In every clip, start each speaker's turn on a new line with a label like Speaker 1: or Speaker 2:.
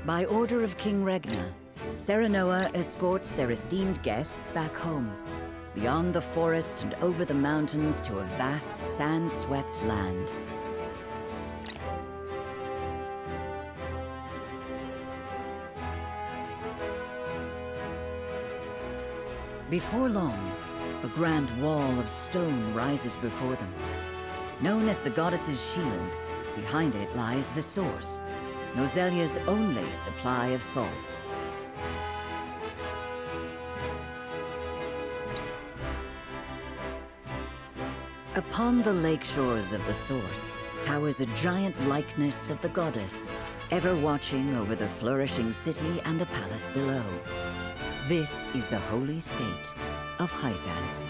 Speaker 1: By order of King Regna, Serenoa escorts their esteemed guests back home, beyond the forest and over the mountains to a vast, sand-swept land. Before long, a grand wall of stone rises before them. Known as the Goddess's Shield, behind it lies the source, Nozelia's only supply of salt. Upon the lake shores of the source towers a giant likeness of the goddess, ever watching over the flourishing city and the palace below. This is the holy state of Hyzant.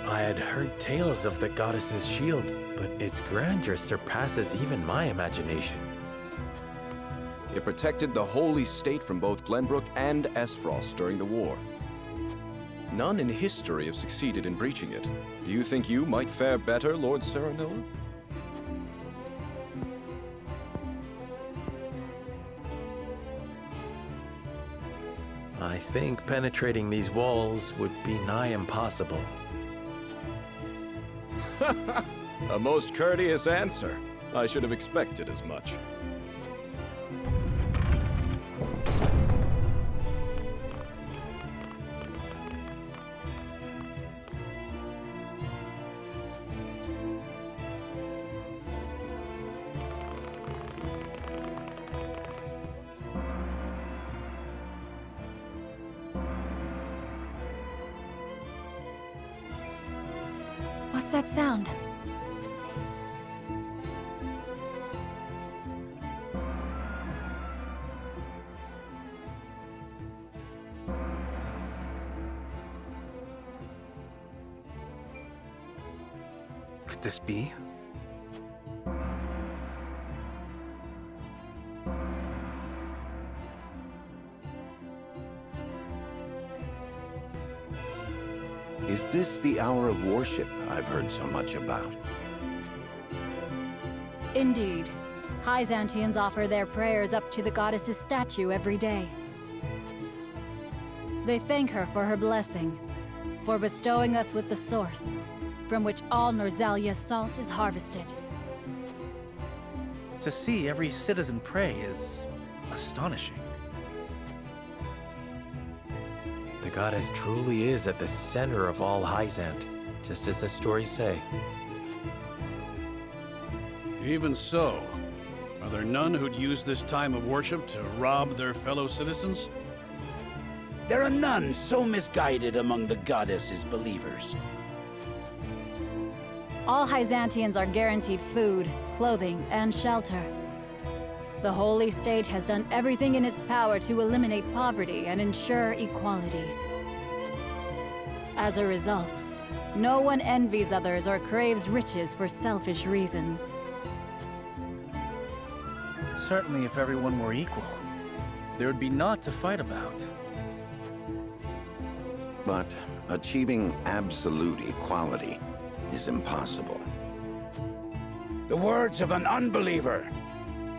Speaker 2: I had heard tales of the goddess's shield, but its grandeur surpasses even my imagination.
Speaker 3: It protected the holy state from both Glenbrook and Esfrost during the war. None in history have succeeded in breaching it. Do you think you might fare better, Lord Serenoa?
Speaker 2: I think penetrating these walls would be nigh impossible.
Speaker 3: A most courteous answer. I should have expected as much.
Speaker 4: What's that sound?
Speaker 5: Could this be?
Speaker 6: Is this the hour of worship I've heard so much about?
Speaker 4: Indeed. Hyzantians offer their prayers up to the goddess's statue every day. They thank her for her blessing, for bestowing us with the source, from which all Norzalia's salt is harvested.
Speaker 5: To see every citizen pray is astonishing.
Speaker 2: The goddess truly is at the center of all Hyzant, just as the stories say.
Speaker 7: Even so, are there none who'd use this time of worship to rob their fellow citizens?
Speaker 8: There are none so misguided among the goddess's believers.
Speaker 4: All Hyzantians are guaranteed food, clothing, and shelter. The holy state has done everything in its power to eliminate poverty and ensure equality. As a result, no one envies others or craves riches for selfish reasons.
Speaker 5: Certainly if everyone were equal, there would be naught to fight about.
Speaker 6: But achieving absolute equality is impossible.
Speaker 8: The words of an unbeliever.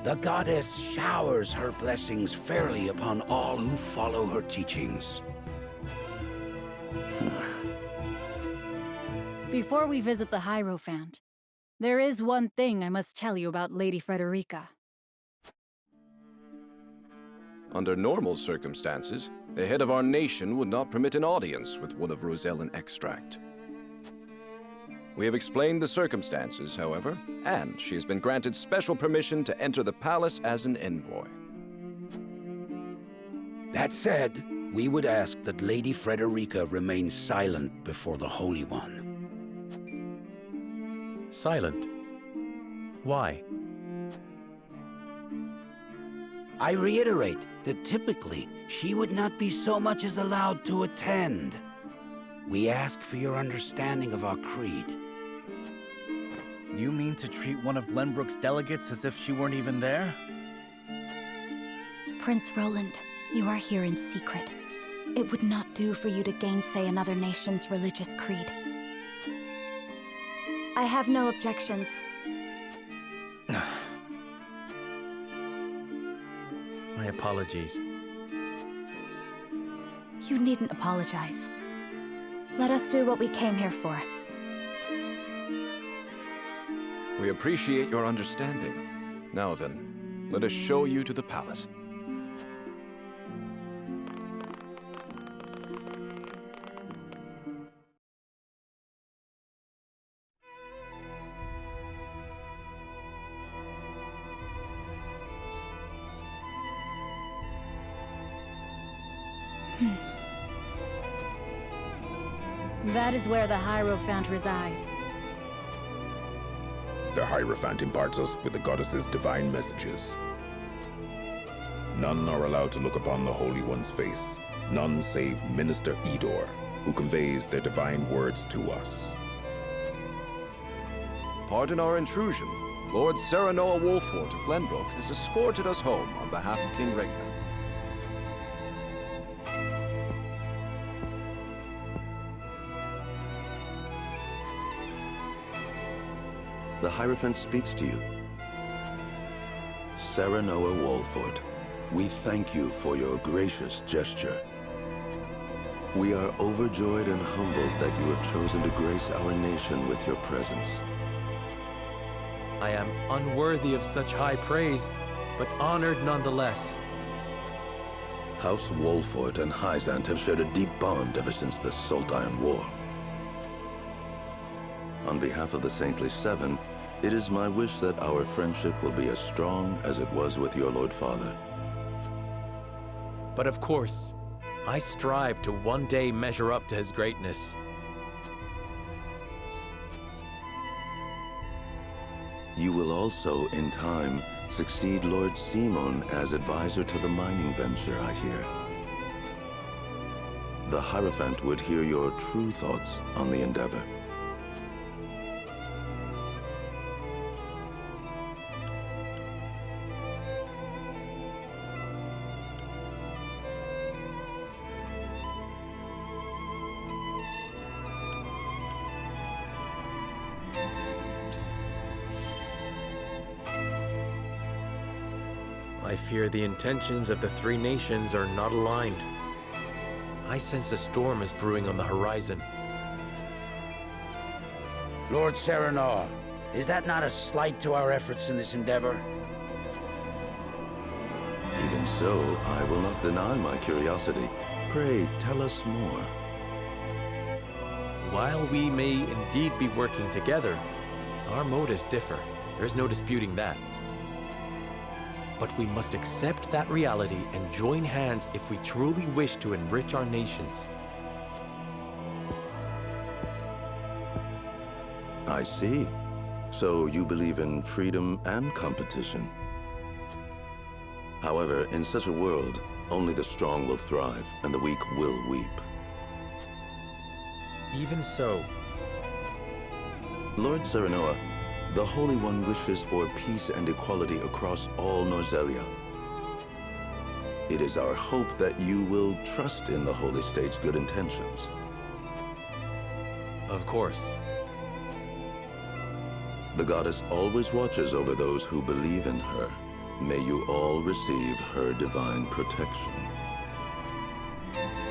Speaker 8: The goddess showers her blessings fairly upon all who follow her teachings.
Speaker 4: Before we visit the Hierophant, there is one thing I must tell you about Lady Frederica.
Speaker 3: Under normal circumstances, the head of our nation would not permit an audience with one of Rosellan extract. We have explained the circumstances, however, and she has been granted special permission to enter the palace as an envoy.
Speaker 8: That said, we would ask that Lady Frederica remain silent before the Holy One.
Speaker 2: Silent? Why?
Speaker 8: I reiterate that typically, she would not be so much as allowed to attend. We ask for your understanding of our creed.
Speaker 5: You mean to treat one of Glenbrook's delegates as if she weren't even there?
Speaker 9: Prince Roland, you are here in secret. It would not do for you to gainsay another nation's religious creed. I have no objections.
Speaker 2: My apologies.
Speaker 9: You needn't apologize. Let us do what we came here for.
Speaker 3: We appreciate your understanding. Now then, let us show you to the palace.
Speaker 4: That is where the Hierophant resides.
Speaker 10: The Hierophant imparts us with the goddess's divine messages. None are allowed to look upon the Holy One's face. None save Minister Edor, who conveys their divine words to us.
Speaker 3: Pardon our intrusion. Lord Serenoa Wolfort of Glenbrook has escorted us home on behalf of King Regna.
Speaker 6: The Hierophant speaks to you. Serenoa Wolfort, we thank you for your gracious gesture. We are overjoyed and humbled that you have chosen to grace our nation with your presence.
Speaker 2: I am unworthy of such high praise, but honored nonetheless.
Speaker 6: House Wolfort and Hyzant have shared a deep bond ever since the Sultan War. On behalf of the Saintly Seven, it is my wish that our friendship will be as strong as it was with your Lord Father.
Speaker 2: But of course, I strive to one day measure up to his greatness.
Speaker 6: You will also, in time, succeed Lord Simon as advisor to the mining venture, I hear. The Hierophant would hear your true thoughts on the endeavor.
Speaker 2: I fear the intentions of the three nations are not aligned. I sense a storm is brewing on the horizon.
Speaker 8: Lord Serenoa, is that not a slight to our efforts in this endeavor?
Speaker 6: Even so, I will not deny my curiosity. Pray, tell us more.
Speaker 2: While we may indeed be working together, our motives differ. There's no disputing that. But we must accept that reality and join hands if we truly wish to enrich our nations.
Speaker 6: I see. So you believe in freedom and competition. However, in such a world, only the strong will thrive and the weak will weep.
Speaker 2: Even so,
Speaker 6: Lord Serenoa, the Holy One wishes for peace and equality across all Norzelia. It is our hope that you will trust in the Holy State's good intentions.
Speaker 2: of course.
Speaker 6: The goddess always watches over those who believe in her. May you all receive her divine protection.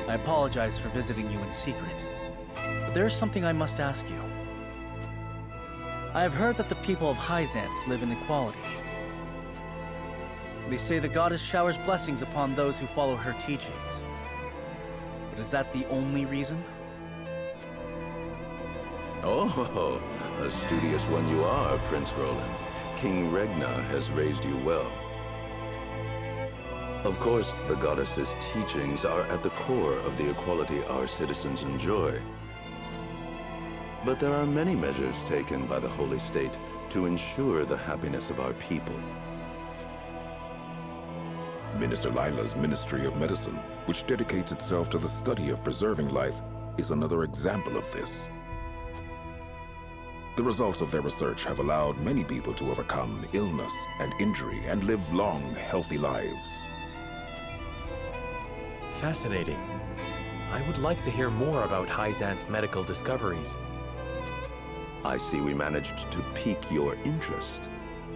Speaker 5: I apologize for visiting you in secret, but there is something I must ask you. I have heard that the people of Hyzant live in equality. They say the goddess showers blessings upon those who follow her teachings. But is that the only reason?
Speaker 6: Oh, a studious one you are, Prince Roland. King Regna has raised you well. Of course, the goddess's teachings are at the core of the equality our citizens enjoy. But there are many measures taken by the Holy State to ensure the happiness of our people.
Speaker 10: Minister Lila's Ministry of Medicine, which dedicates itself to the study of preserving life, is another example of this. The results of their research have allowed many people to overcome illness and injury and live long, healthy lives.
Speaker 2: Fascinating. I would like to hear more about Hyzant's medical discoveries.
Speaker 6: I see we managed to pique your interest.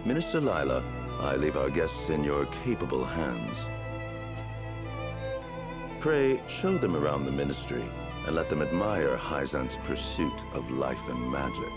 Speaker 6: Minister Lila, I leave our guests in your capable hands. Pray, show them around the ministry and let them admire Hyzant's pursuit of life and magic.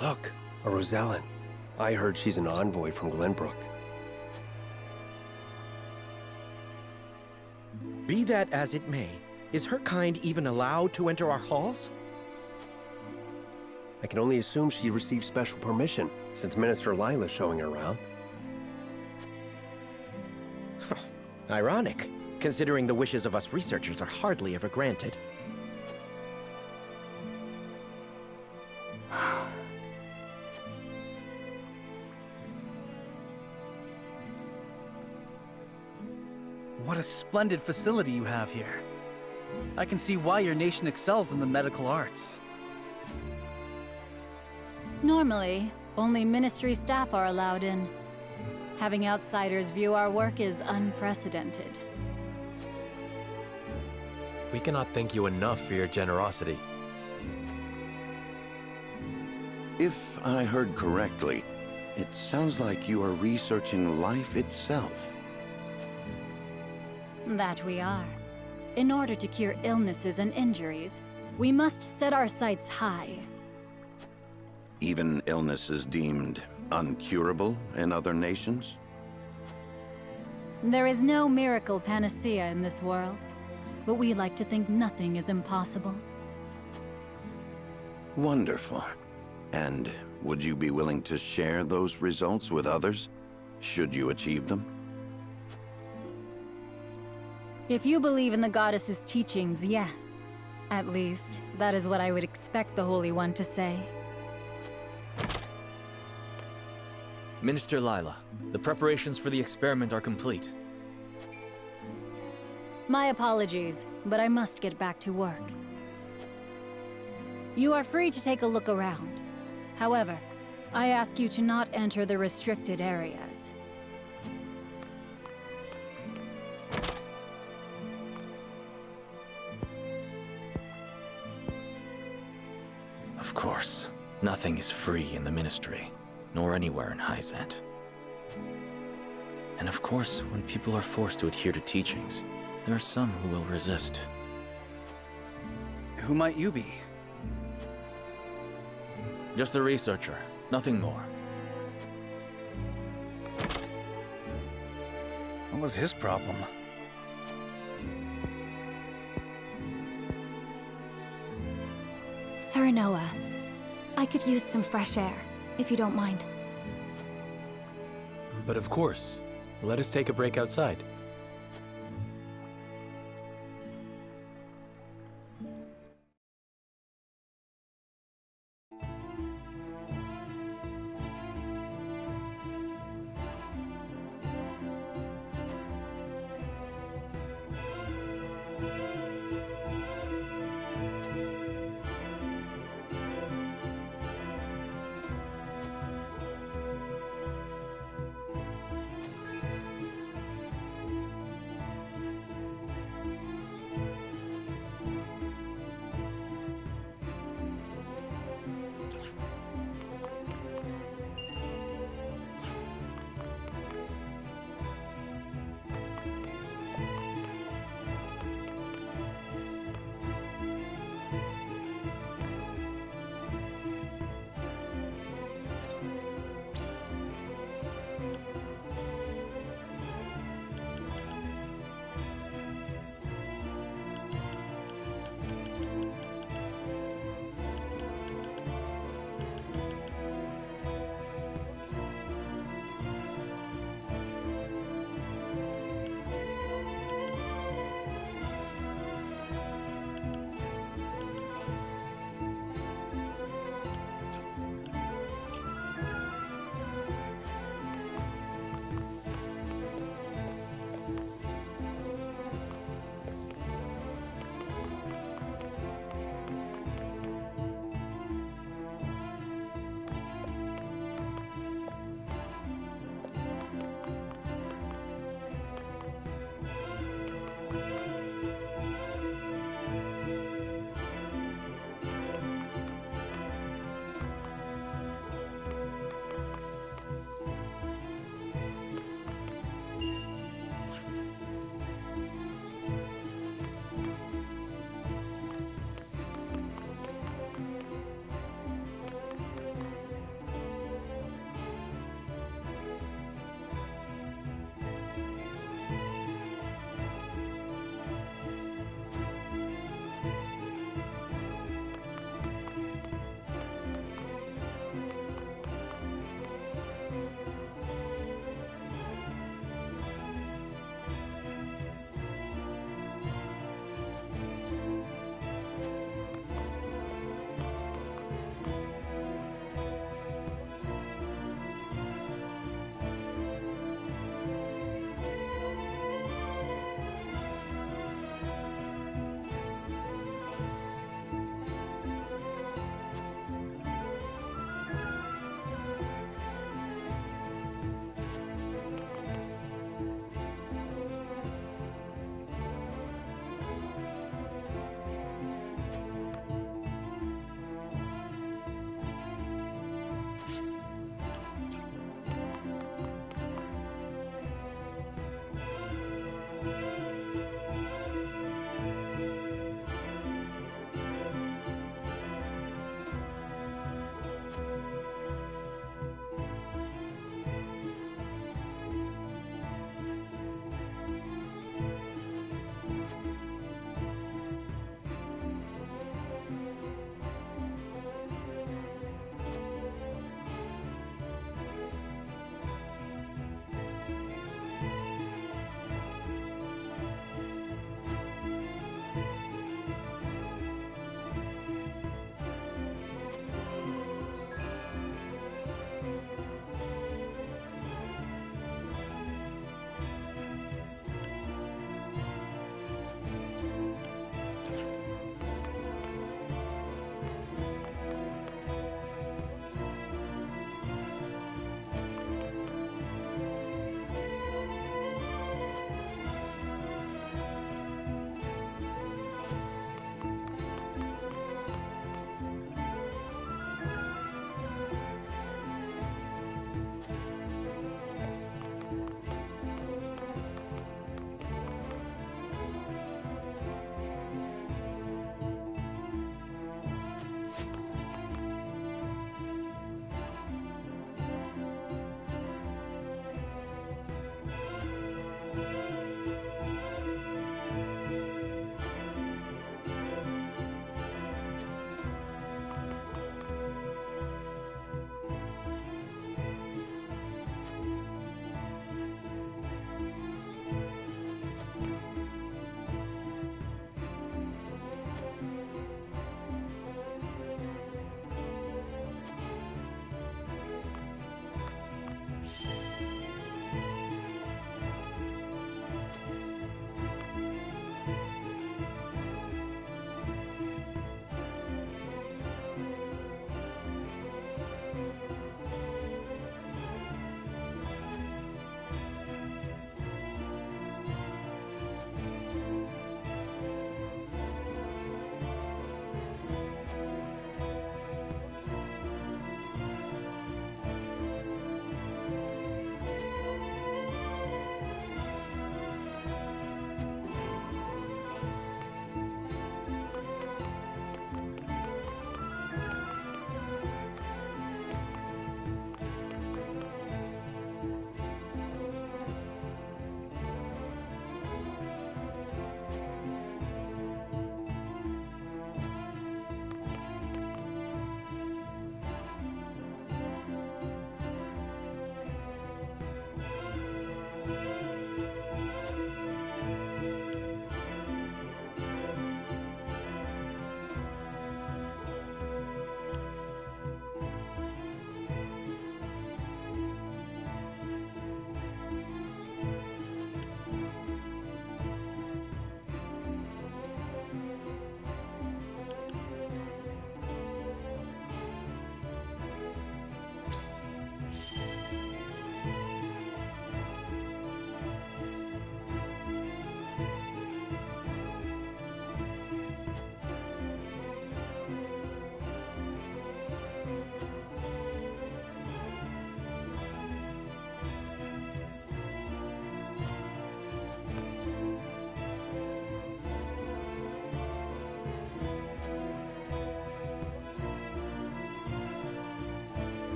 Speaker 11: Look, a Rosellan. I heard she's an envoy from Glenbrook.
Speaker 12: Be that as it may, is her kind even allowed to enter our halls?
Speaker 11: I can only assume she received special permission, since Minister Lila's showing her around.
Speaker 12: Ironic, considering the wishes of us researchers are hardly ever granted.
Speaker 5: What a splendid facility you have here. I can see why your nation excels in the medical arts.
Speaker 4: Normally, only ministry staff are allowed in. Having outsiders view our work is unprecedented.
Speaker 2: We cannot thank you enough for your generosity.
Speaker 6: If I heard correctly, it sounds like you are researching life itself.
Speaker 4: That we are. In order to cure illnesses and injuries, we must set our sights high.
Speaker 6: Even illnesses deemed uncurable in other nations?
Speaker 4: There is no miracle panacea in this world, but we like to think nothing is impossible.
Speaker 6: Wonderful. And would you be willing to share those results with others, should you achieve them?
Speaker 4: If you believe in the goddess's teachings, yes. At least, that is what I would expect the Holy One to say.
Speaker 13: Minister Lila, the preparations for the experiment are complete.
Speaker 4: My apologies, but I must get back to work. You are free to take a look around. However, I ask you to not enter the restricted areas.
Speaker 13: Of course, nothing is free in the Ministry, nor anywhere in Hyzant. And of course, when people are forced to adhere to teachings, there are some who will resist.
Speaker 5: Who might you be?
Speaker 13: Just a researcher, nothing more.
Speaker 5: What was his problem?
Speaker 9: Saranoa, I could use some fresh air, if you don't mind.
Speaker 2: But of course, let us take a break outside.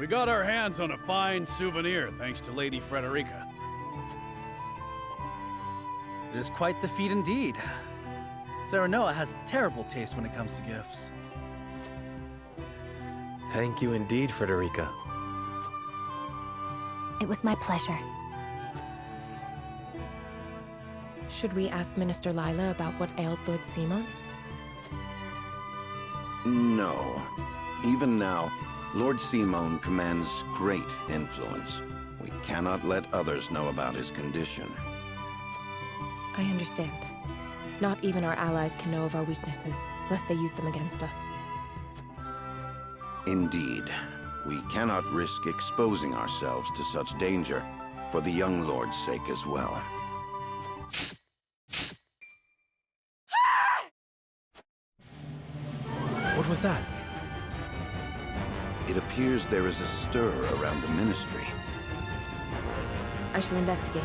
Speaker 7: We got our hands on a fine souvenir thanks to Lady Frederica.
Speaker 5: It is quite the feat indeed. Serenoa has terrible taste when it comes to gifts.
Speaker 2: Thank you indeed, Frederica.
Speaker 14: It was my pleasure.
Speaker 15: Should we ask Minister Lila about what ails Lord Simon?
Speaker 8: No. Even now, Lord Simon commands great influence. We cannot let others know about his condition.
Speaker 15: I understand. Not even our allies can know of our weaknesses, lest they use them against us.
Speaker 8: Indeed. We cannot risk exposing ourselves to such danger, for the young lord's sake as well.
Speaker 2: What was that?
Speaker 8: It appears there is a stir around the Ministry.
Speaker 15: I shall investigate.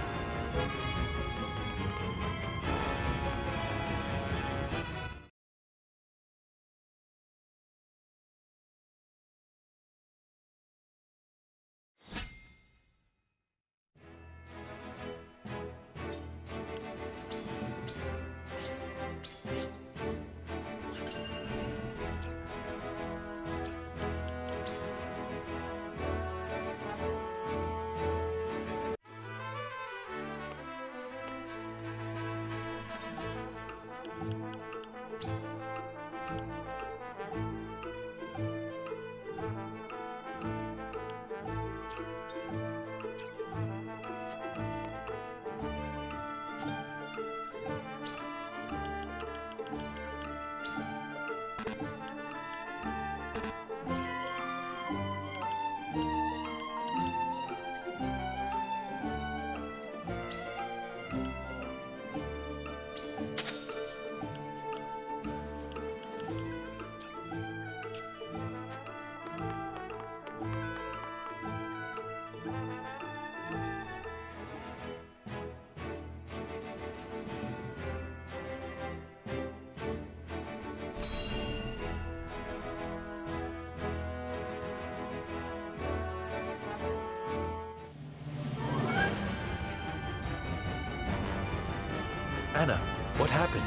Speaker 2: Anna, what happened?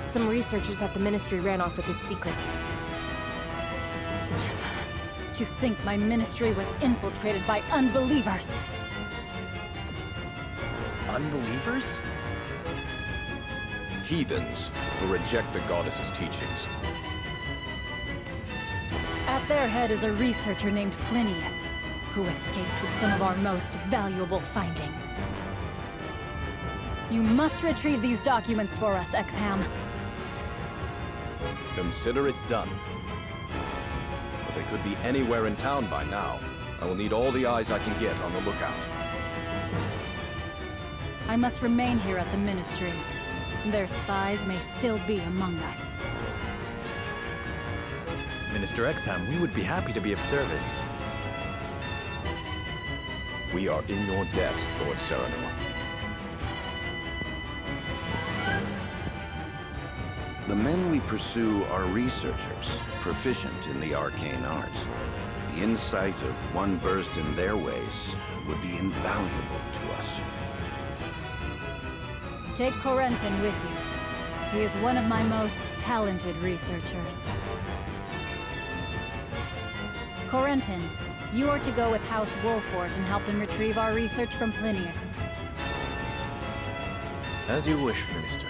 Speaker 15: Some researchers at the Ministry ran off with its secrets.
Speaker 4: To think my ministry was infiltrated by unbelievers!
Speaker 5: Unbelievers?
Speaker 3: Heathens who reject the goddess's teachings.
Speaker 4: At their head is a researcher named Plinius, who escaped with some of our most valuable findings. You must retrieve these documents for us, Exham.
Speaker 3: Consider it done. But they could be anywhere in town by now. I will need all the eyes I can get on the lookout.
Speaker 4: I must remain here at the Ministry. Their spies may still be among us.
Speaker 2: Minister Exham, we would be happy to be of service.
Speaker 3: We are in your debt, Lord Sereno.
Speaker 8: The men we pursue are researchers, proficient in the arcane arts. The insight of one versed in their ways would be invaluable to us.
Speaker 4: Take Corentin with you. He is one of my most talented researchers. Corentin, you are to go with House Wolfort and help them retrieve our research from Plinius.
Speaker 13: As you wish, Minister.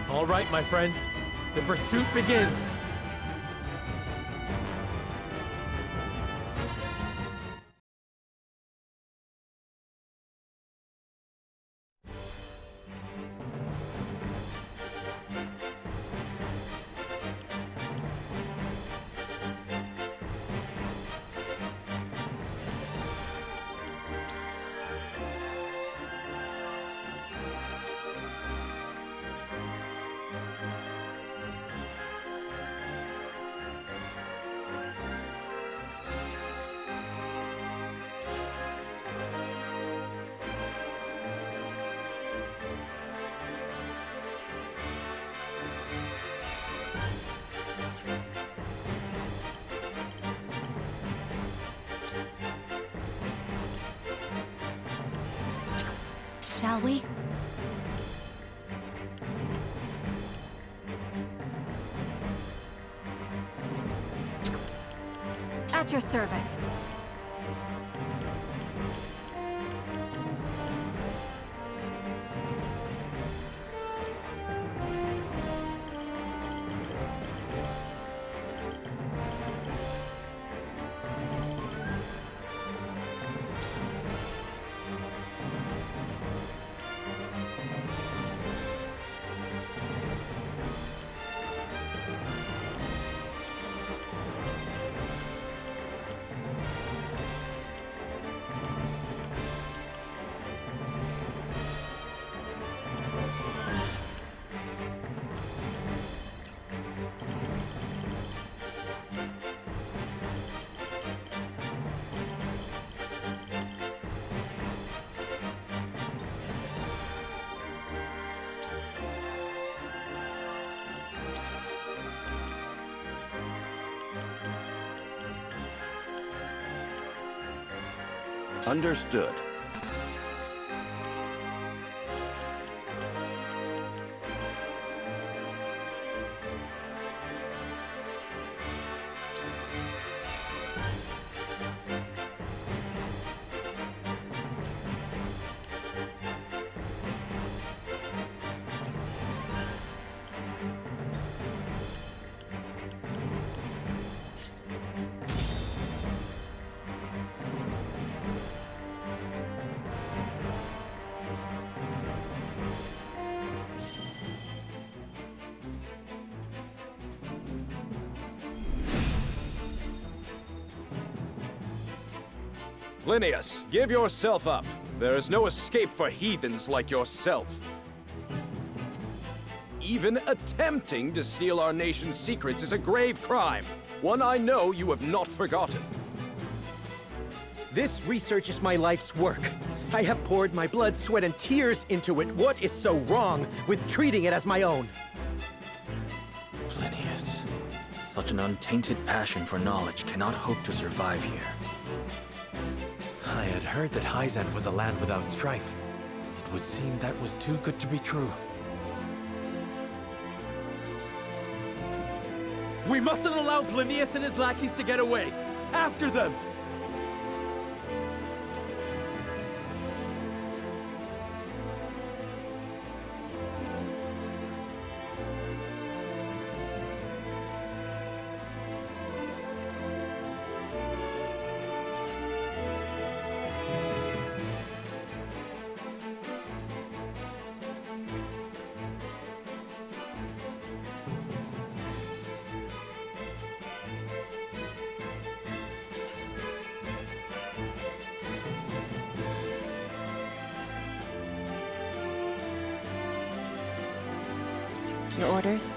Speaker 2: All right, my friends. The pursuit begins!
Speaker 9: shall we? At your service.
Speaker 8: Understood.
Speaker 3: Plinius, give yourself up. There is no escape for heathens like yourself. Even attempting to steal our nation's secrets is a grave crime. One I know you have not forgotten.
Speaker 12: This research is my life's work. I have poured my blood, sweat, and tears into it. What is so wrong with treating it as my own?
Speaker 13: Plinius, such an untainted passion for knowledge cannot hope to survive here.
Speaker 2: I had heard that Hyzant was a land without strife. It would seem that was too good to be true. We mustn't allow Plinius and his lackeys to get away! After them!
Speaker 15: Your orders?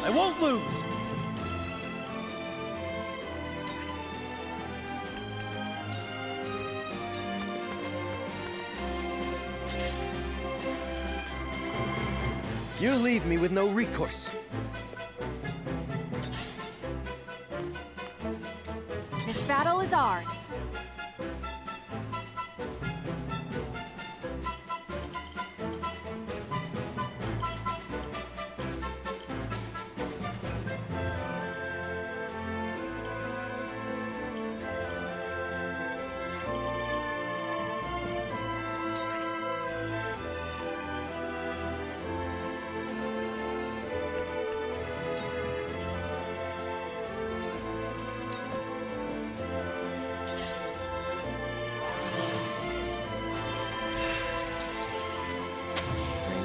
Speaker 2: I won't lose!
Speaker 12: You leave me with no recourse.
Speaker 9: This battle is ours.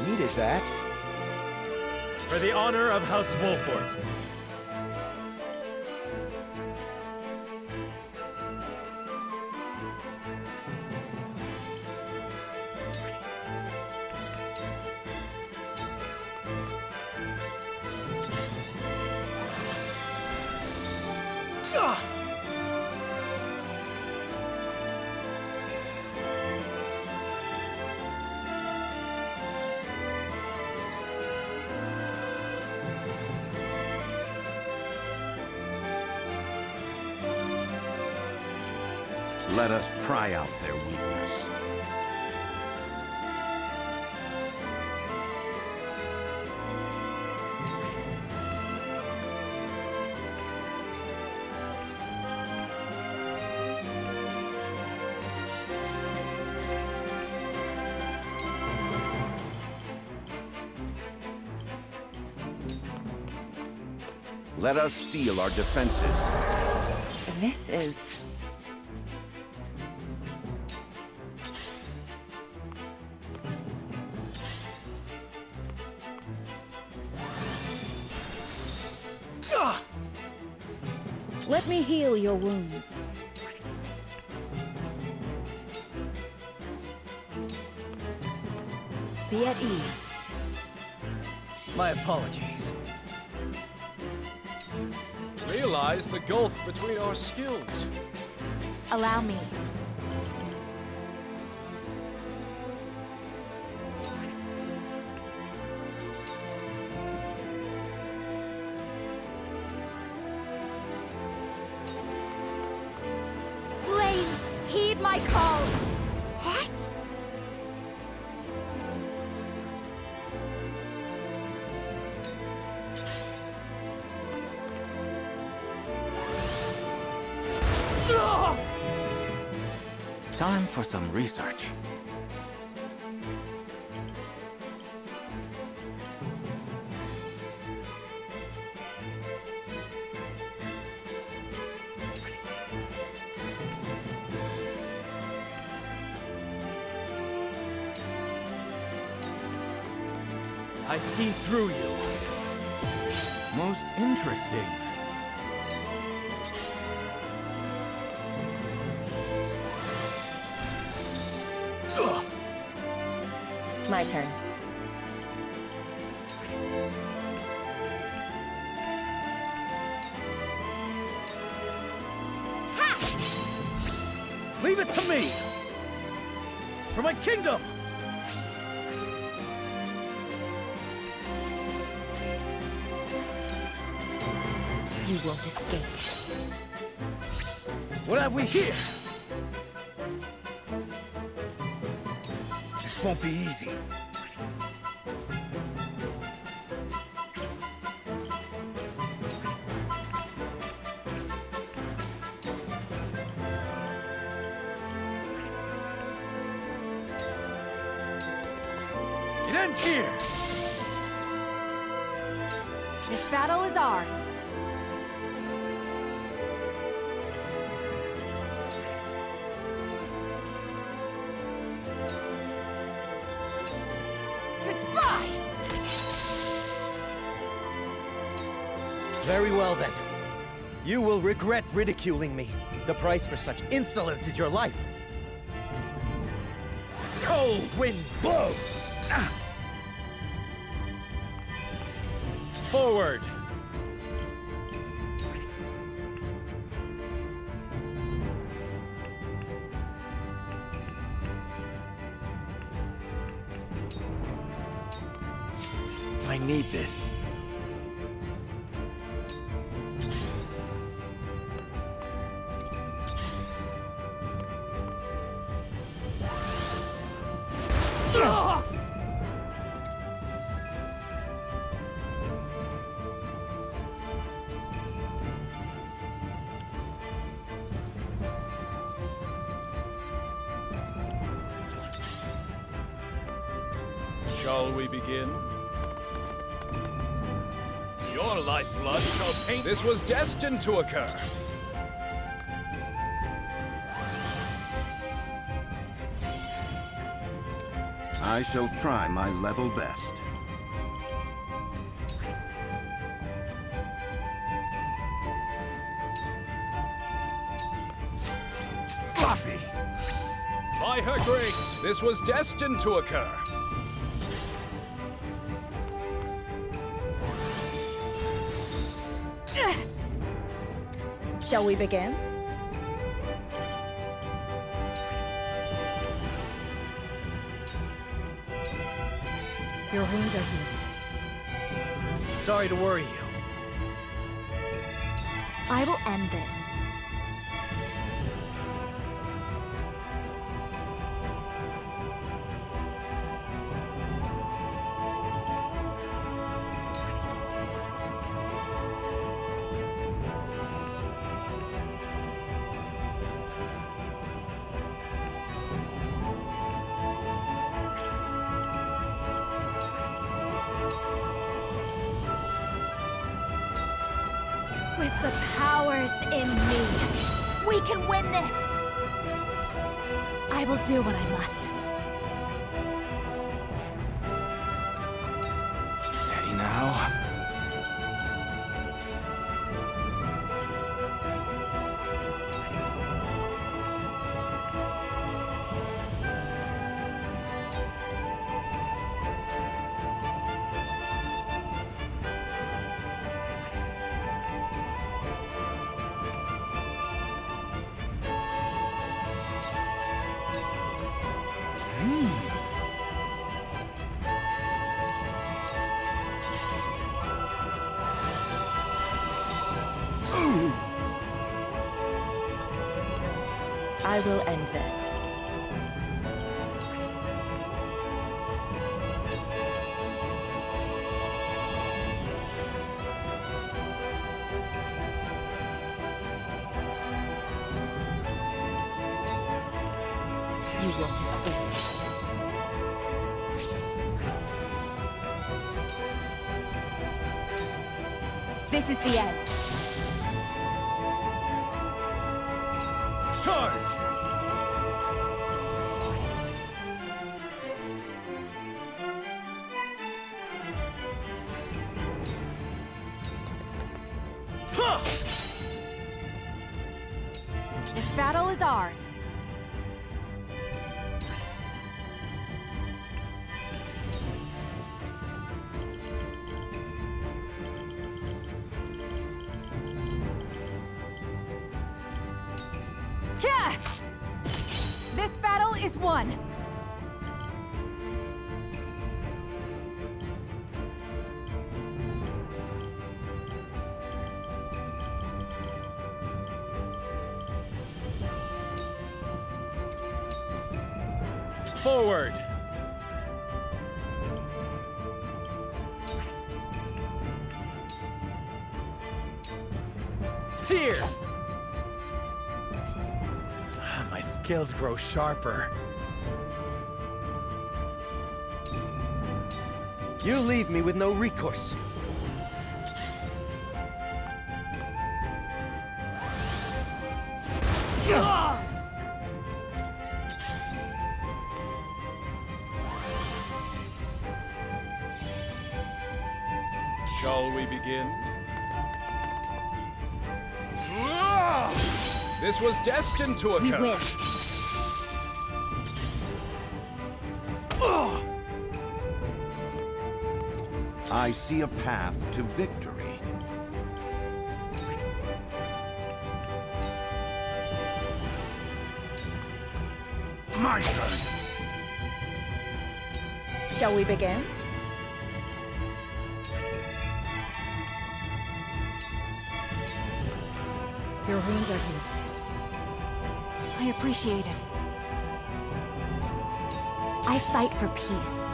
Speaker 12: Needed that.
Speaker 2: For the honor of House Wolfort.
Speaker 8: Let us pry out their weakness. Let us steel our defenses.
Speaker 15: This is...
Speaker 4: Let me heal your wounds. Be at ease.
Speaker 12: My apologies.
Speaker 14: Realize the gulf between our skills.
Speaker 9: Allow me. Flames, heed my call! What?
Speaker 13: Time for some research.
Speaker 2: I see through you. Most interesting.
Speaker 15: My turn.
Speaker 12: Leave it to me! For my kingdom!
Speaker 15: You won't escape.
Speaker 12: What have we here? This won't be easy. It ends here!
Speaker 9: This battle is ours. Goodbye!
Speaker 12: Very well then. You will regret ridiculing me. The price for such insolence is your life. Cold wind blows! Ah! Forward! I need this.
Speaker 14: Shall we begin? Your lifeblood shall paint... This was destined to occur.
Speaker 8: I shall try my level best.
Speaker 14: Sloppy! By her grace, this was destined to occur.
Speaker 4: Shall we begin? Your wounds are healed.
Speaker 12: Sorry to worry you.
Speaker 9: I will end this. With the powers in me, we can win this! I will do what I must.
Speaker 13: Steady now.
Speaker 15: I will end this.
Speaker 9: You won't escape.
Speaker 4: This is the end.
Speaker 14: Charge!
Speaker 4: This battle is ours. Yeah! This battle is won.
Speaker 7: Forward!
Speaker 12: Here! My skills grow sharper. You leave me with no recourse.
Speaker 14: Shall we begin? This was destined to occur.
Speaker 4: We win.
Speaker 8: I see a path to victory.
Speaker 14: My turn.
Speaker 4: Shall we begin? Your wounds are healed. I appreciate it.
Speaker 9: I fight for peace.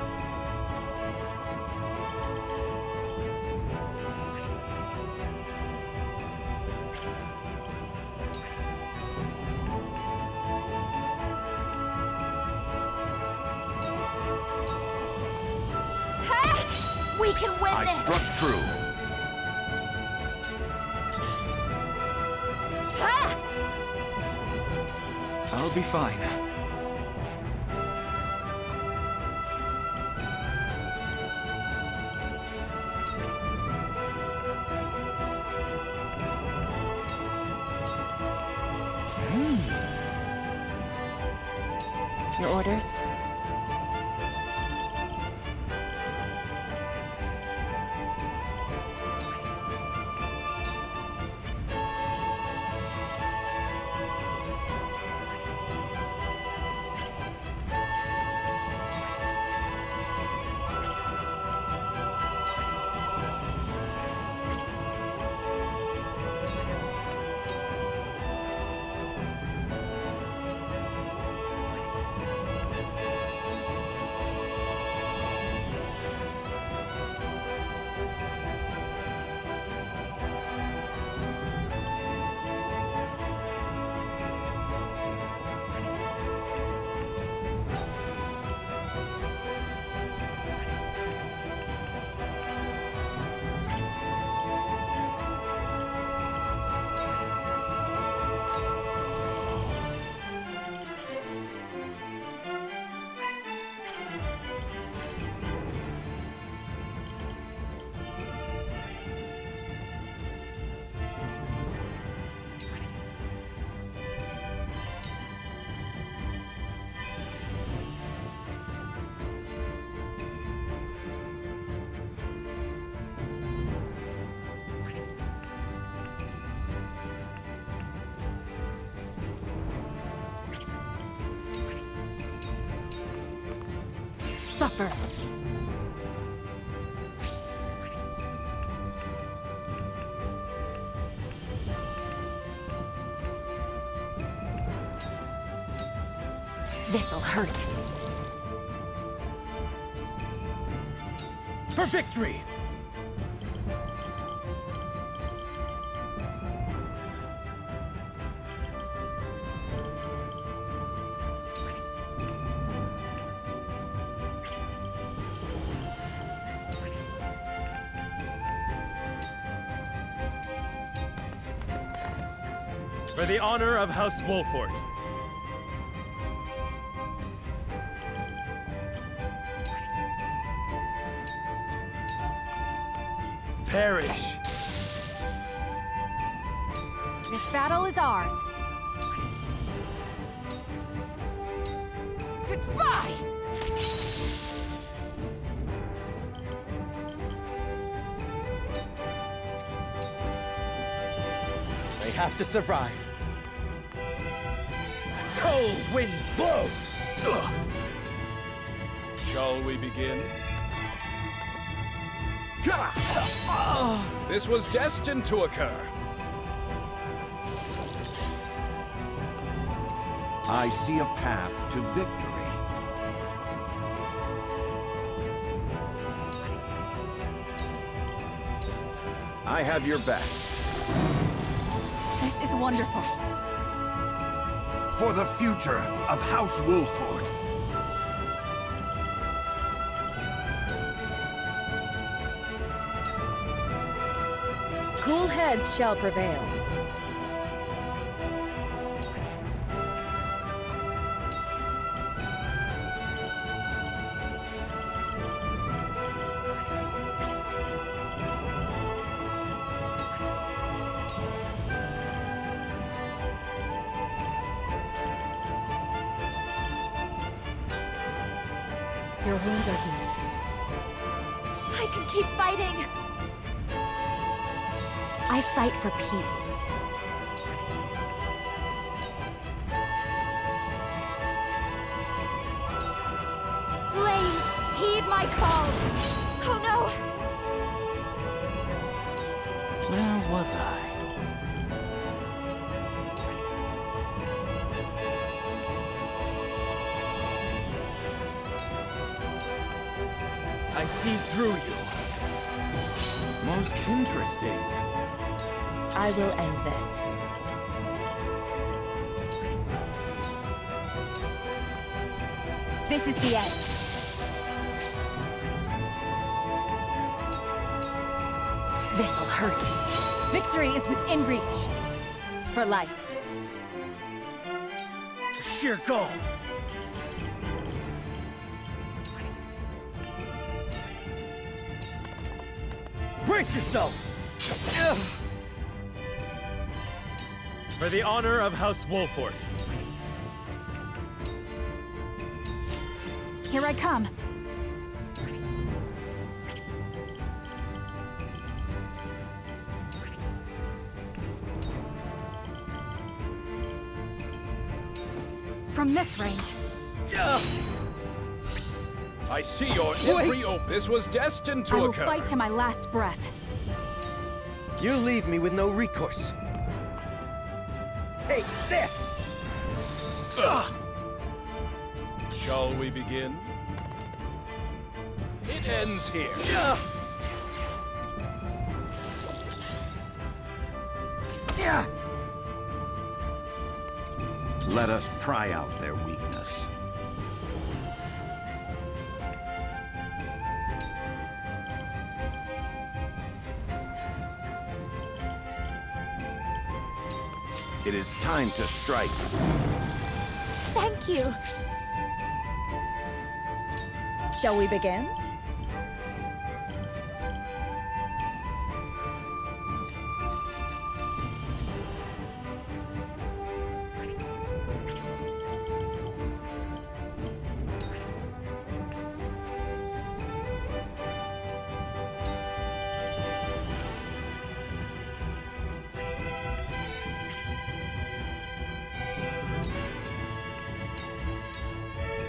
Speaker 9: We can win
Speaker 8: I
Speaker 9: this!
Speaker 8: struck true.
Speaker 13: I'll be fine.
Speaker 15: Your orders?
Speaker 9: suffer. This'll hurt.
Speaker 12: For victory!
Speaker 16: For the honor of House Wolfort. Perish.
Speaker 9: This battle is ours. Goodbye!
Speaker 12: They have to survive. Cold wind blows! Ugh.
Speaker 14: Shall we begin? This was destined to occur.
Speaker 8: I see a path to victory. I have your back.
Speaker 9: This is wonderful.
Speaker 8: For the future of House Wolfort.
Speaker 15: Cool heads shall prevail. Your wounds are healed.
Speaker 9: I can keep fighting! I fight for peace. Flames, heed my call! Oh no!
Speaker 13: Where was I?
Speaker 2: I see through you. Most interesting.
Speaker 15: I will end this.
Speaker 9: This is the end. This'll hurt. Victory is within reach. For life.
Speaker 12: Sheer goal. Brace yourself! Ugh.
Speaker 16: For the honor of House Wolfort.
Speaker 9: Here I come. From this range.
Speaker 14: I see your every This was destined to
Speaker 9: I will
Speaker 14: occur.
Speaker 9: fight to my last breath.
Speaker 12: You leave me with no recourse. Take this!
Speaker 14: Ugh. Shall we begin? It ends here.
Speaker 8: Let us pry out their weakness. It is time to strike.
Speaker 9: Thank you.
Speaker 15: Shall we begin?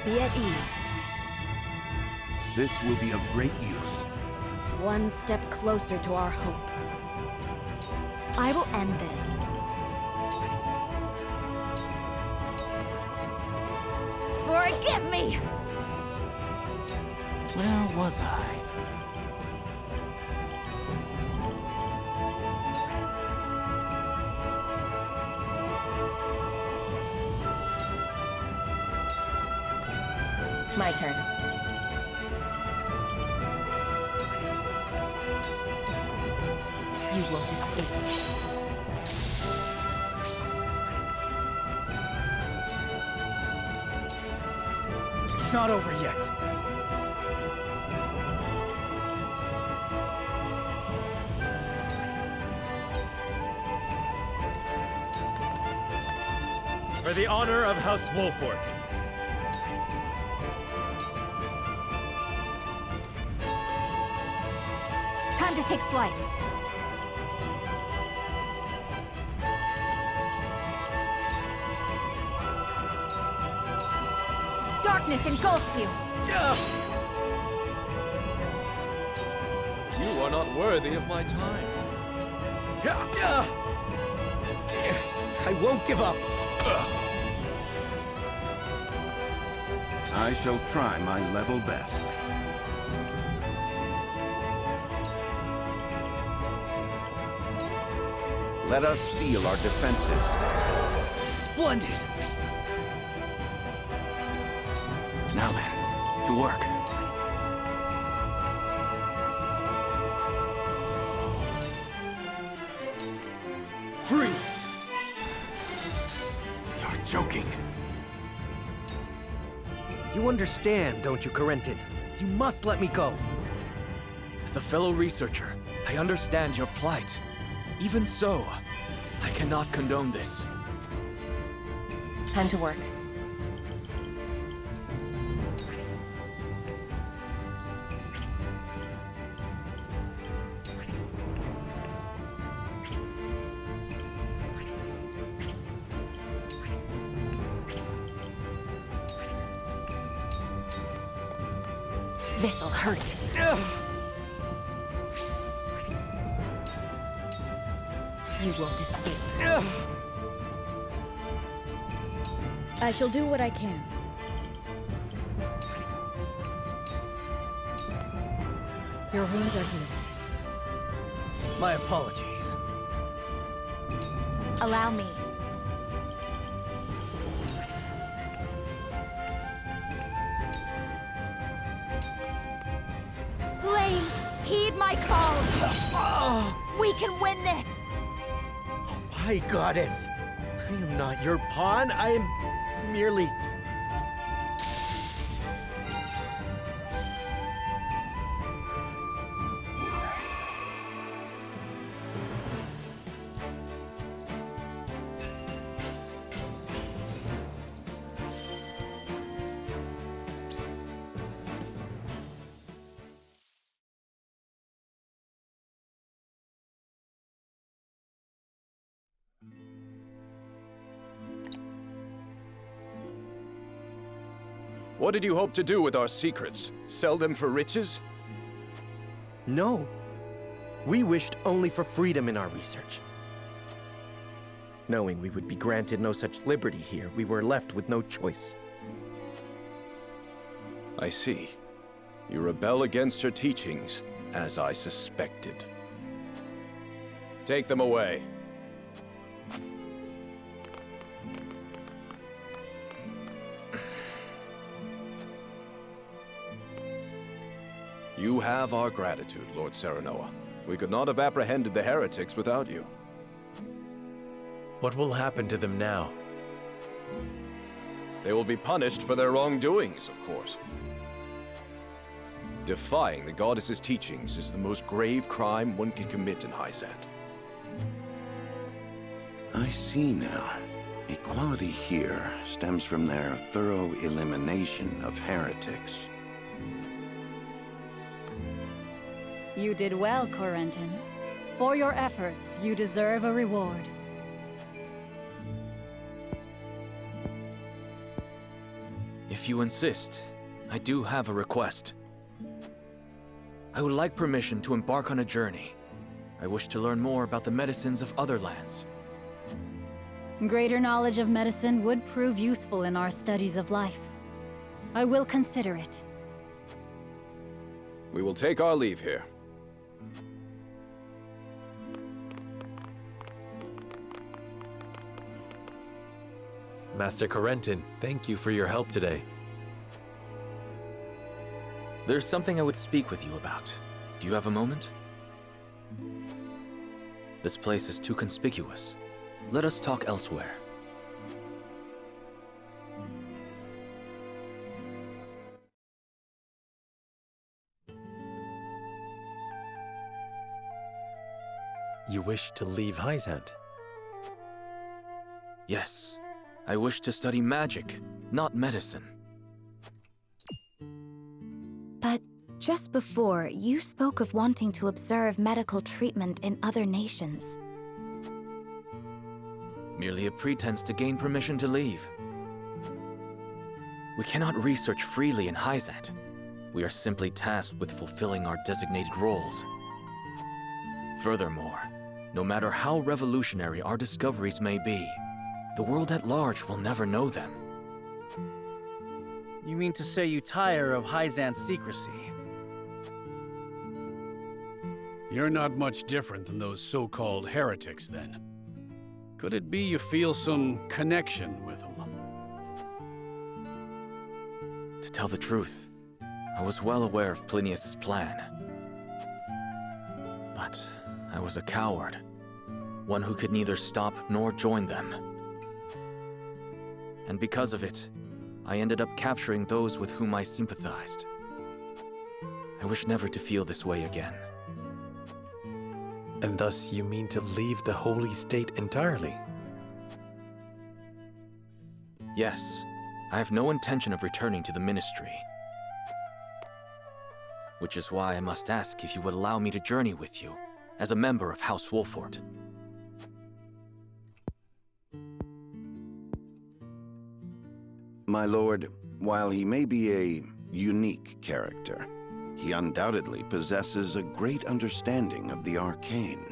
Speaker 9: Be at ease.
Speaker 8: This will be of great use.
Speaker 9: One step closer to our hope. I will end this.
Speaker 4: Forgive me!
Speaker 13: Where was I?
Speaker 15: My turn. You won't escape.
Speaker 12: It's not over yet.
Speaker 16: For the honor of House Wolfort.
Speaker 4: Time to take flight. Darkness engulfs you.
Speaker 14: You are not worthy of my time.
Speaker 12: I won't give up.
Speaker 8: I shall try my level best. Let us steel our defenses.
Speaker 12: Splendid!
Speaker 13: Now then, to work.
Speaker 12: Freeze!
Speaker 13: You're joking.
Speaker 12: You understand, don't you, Corentin? You must let me go.
Speaker 2: As a fellow researcher, I understand your plight. Even so, I cannot condone this.
Speaker 15: Time to work.
Speaker 9: This'll hurt. You won't escape.
Speaker 4: I shall do what I can. Your wounds are healed.
Speaker 12: My apologies.
Speaker 9: Allow me.
Speaker 4: Please, heed my call. We can win this.
Speaker 12: My goddess! I am not your pawn, I am merely...
Speaker 3: What did you hope to do with our secrets? Sell them for riches?
Speaker 12: No. We wished only for freedom in our research. Knowing we would be granted no such liberty here, we were left with no choice.
Speaker 3: I see. You rebel against her teachings, as I suspected. Take them away. You have our gratitude, Lord Serenoa. We could not have apprehended the heretics without you.
Speaker 2: What will happen to them now?
Speaker 3: They will be punished for their wrongdoings, of course. Defying the goddess's teachings is the most grave crime one can commit in Hyzant.
Speaker 8: I see now. Equality here stems from their thorough elimination of heretics.
Speaker 4: You did well, Corentin. For your efforts, you deserve a reward.
Speaker 2: If you insist, I do have a request.
Speaker 13: I would like permission to embark on a journey. I wish to learn more about the medicines of other lands.
Speaker 4: Greater knowledge of medicine would prove useful in our studies of life. I will consider it.
Speaker 3: We will take our leave here.
Speaker 2: Master Corentin, thank you for your help today.
Speaker 13: There's something I would speak with you about. Do you have a moment? This place is too conspicuous. Let us talk elsewhere.
Speaker 2: You wish to leave Hyzant?
Speaker 13: Yes. I wish to study magic, not medicine.
Speaker 9: But just before, you spoke of wanting to observe medical treatment in other nations.
Speaker 13: Merely a pretense to gain permission to leave. We cannot research freely in Hyzant. We are simply tasked with fulfilling our designated roles. Furthermore, no matter how revolutionary our discoveries may be, the world at large will never know them.
Speaker 5: You mean to say you tire of Hyzant's secrecy?
Speaker 7: You're not much different than those so-called heretics, then. Could it be you feel some connection with them?
Speaker 13: To tell the truth, I was well aware of Plinius's plan. But I was a coward, one who could neither stop nor join them. And because of it, I ended up capturing those with whom I sympathized. I wish never to feel this way again.
Speaker 2: And thus you mean to leave the Holy State entirely?
Speaker 13: Yes, I have no intention of returning to the Ministry. Which is why I must ask if you would allow me to journey with you, as a member of House Wolfort.
Speaker 8: My lord, while he may be a unique character, he undoubtedly possesses a great understanding of the arcane.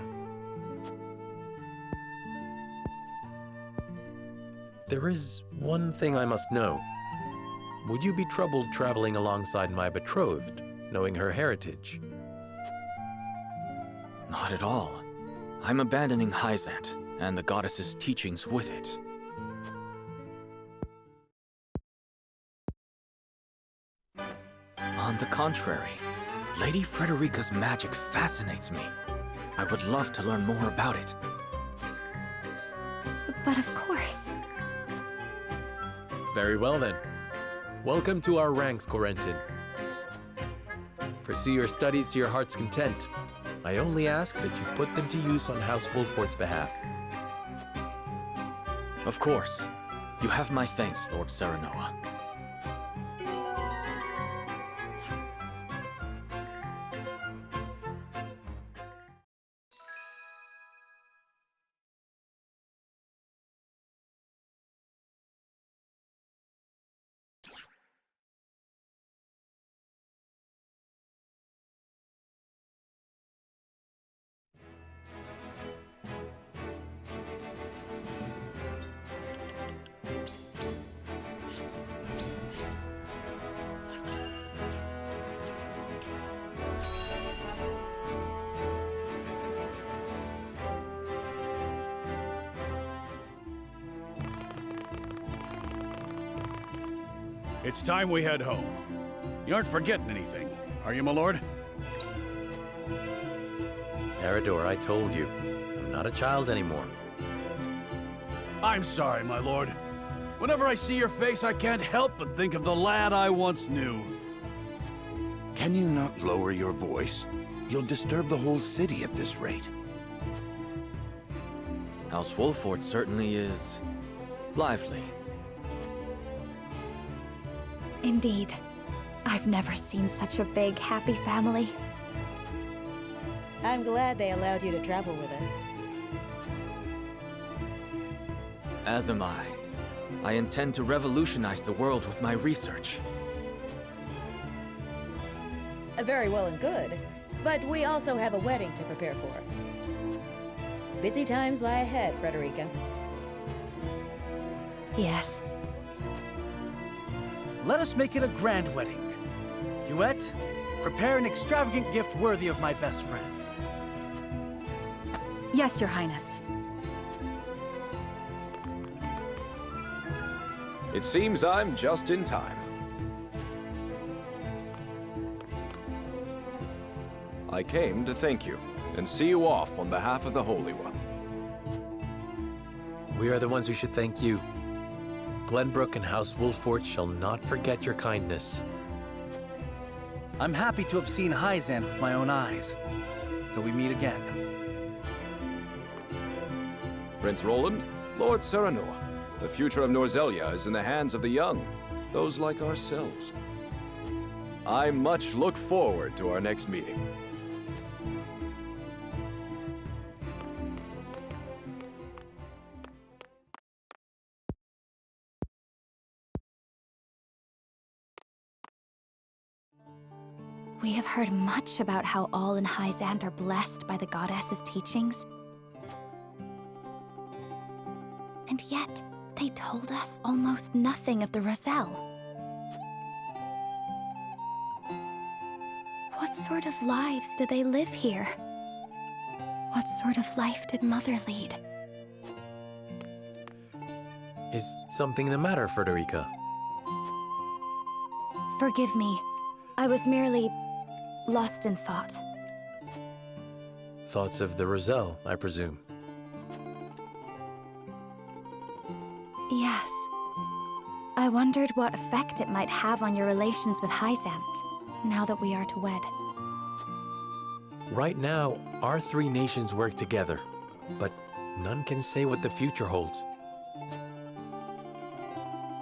Speaker 2: There is one thing I must know. Would you be troubled traveling alongside my betrothed, knowing her heritage?
Speaker 13: Not at all. I'm abandoning Hyzant, and the goddess's teachings with it. On the contrary, Lady Frederica's magic fascinates me. I would love to learn more about it.
Speaker 9: But of course.
Speaker 2: Very well then. Welcome to our ranks, Corentin. Pursue your studies to your heart's content. I only ask that you put them to use on House Wolfort's behalf.
Speaker 13: Of course. You have my thanks, Lord Serenoa.
Speaker 7: It's time we head home. You aren't forgetting anything, are you, my lord?
Speaker 2: Eridor, I told you, I'm not a child anymore.
Speaker 7: I'm sorry, my lord. Whenever I see your face, I can't help but think of the lad I once knew.
Speaker 8: Can you not lower your voice? You'll disturb the whole city at this rate.
Speaker 13: House Wolfort certainly is lively.
Speaker 9: Indeed. I've never seen such a big, happy family.
Speaker 17: I'm glad they allowed you to travel with us.
Speaker 13: As am I. I intend to revolutionize the world with my research.
Speaker 17: Very well and good. But we also have a wedding to prepare for. Busy times lie ahead, Frederica.
Speaker 9: Yes.
Speaker 5: Let us make it a grand wedding. Huette, prepare an extravagant gift worthy of my best friend.
Speaker 9: Yes, Your Highness.
Speaker 3: It seems I'm just in time. I came to thank you and see you off on behalf of the Holy One.
Speaker 2: We are the ones who should thank you. Glenbrook and House Wolfort shall not forget your kindness.
Speaker 5: I'm happy to have seen Hyzant with my own eyes. Till we meet again.
Speaker 3: Prince Roland, Lord Serenoa, the future of Norzelia is in the hands of the young, those like ourselves. I much look forward to our next meeting.
Speaker 9: We have heard much about how all in Hyzant are blessed by the goddess's teachings. And yet, they told us almost nothing of the Roselle. What sort of lives do they live here? What sort of life did Mother lead?
Speaker 2: Is something the matter, Frederica?
Speaker 9: Forgive me. I was merely lost in thought.
Speaker 2: Thoughts of the Roselle, I presume.
Speaker 9: Yes. I wondered what effect it might have on your relations with Hyzant, now that we are to wed.
Speaker 2: Right now, our three nations work together, but none can say what the future holds.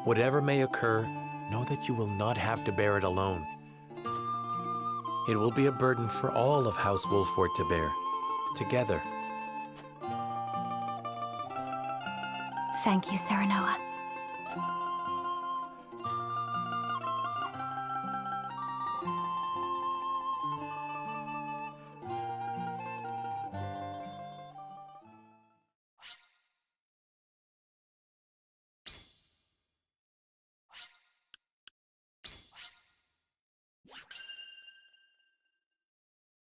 Speaker 2: Whatever may occur, know that you will not have to bear it alone. It will be a burden for all of House Wolfort to bear, together.
Speaker 9: Thank you, Serenoa.